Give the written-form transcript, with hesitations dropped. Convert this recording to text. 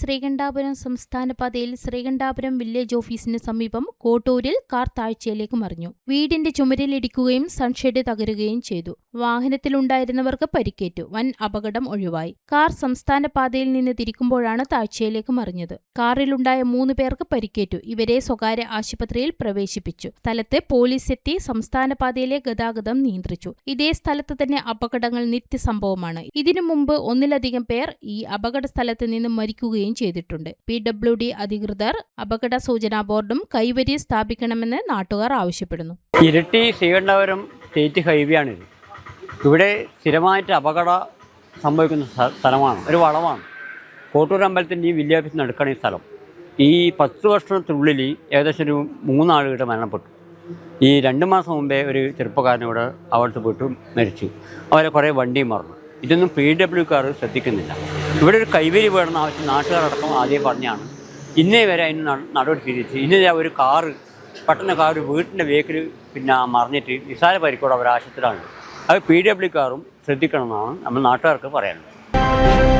ശ്രീകണ്ഠാപുരം സംസ്ഥാന പാതയിൽ ശ്രീകണ്ഠാപുരം വില്ലേജ് ഓഫീസിന് സമീപം കോട്ടൂരിൽ കാർ താഴ്ചയിലേക്ക് മറിഞ്ഞു. വീടിന്റെ ചുമരിലിടിക്കുകയും സൺഷെഡ് തകരുകയും ചെയ്തു. വാഹനത്തിലുണ്ടായിരുന്നവർക്ക് പരിക്കേറ്റു. വൻ അപകടം ഒഴിവായി. കാർ സംസ്ഥാന പാതയിൽ നിന്ന് തിരിക്കുമ്പോഴാണ് താഴ്ചയിലേക്ക് മറിഞ്ഞത്. കാറിലുണ്ടായ 3 പേർക്ക് പരിക്കേറ്റു. ഇവരെ സ്വകാര്യ ആശുപത്രിയിൽ പ്രവേശിപ്പിച്ചു. സ്ഥലത്ത് പോലീസ് എത്തി സംസ്ഥാന പാതയിലെ ഗതാഗതം നിയന്ത്രിച്ചു. ഇതേ സ്ഥലത്ത് തന്നെ അപകടങ്ങൾ നിത്യസംഭവമാണ്. ഇതിനു മുമ്പ് ഒന്നിലധികം പേർ ഈ അപകട സ്ഥലത്ത് നിന്ന് മരിക്കുകയും ചെയ്തിട്ടുണ്ട്. PWD അധികൃതർ അപകട സൂചനാ ബോർഡും കൈവരി സ്ഥാപിക്കണമെന്ന് നാട്ടുകാർ ആവശ്യപ്പെടുന്നു. ഇരിട്ടി ശ്രീകണ്ഠാപുരം സ്റ്റേറ്റ് ഹൈവേ ആണിത്. ഇവിടെ സ്ഥിരമായിട്ട് അപകടം സംഭവിക്കുന്ന സ്ഥലമാണ്, ഒരു വളവാണ്. കോട്ടൂർ അമ്പലത്തിൻ്റെ ഈ വില്ലേജ് ഓഫീസിന് അടുക്കാണ് ഈ സ്ഥലം. ഈ 10 വർഷത്തിനുള്ളിൽ ഏകദേശം ഒരു 3 ആളുകളുടെ മരണപ്പെട്ടു. ഈ 2 മാസം മുമ്പേ ഒരു ചെറുപ്പക്കാരനോട് അവിടുത്തെ പോയിട്ട് മരിച്ചു. അവരെ കുറേ വണ്ടിയും മറന്നു. ഇതൊന്നും PWക്കാർ ശ്രദ്ധിക്കുന്നില്ല. ഇവിടെ ഒരു കൈവരി വേണമെന്ന ആവശ്യം നാട്ടുകാരടക്കം ആദ്യം പറഞ്ഞാണ്. ഇന്നേ വരെ അതിന് നടപടി സ്വീകരിച്ച് ഇന്നലെ ഒരു കാറ് പെട്ടെന്ന് വീട്ടിൻ്റെ വേക്കിൽ മറിഞ്ഞിട്ട് നിസാര പരിക്കോട് അവർ ആശുപത്രിയിലാണ്. അത് PWക്കാരും ശ്രദ്ധിക്കണമെന്നാണ് നമ്മൾ നാട്ടുകാർക്ക് പറയാനുള്ളത്.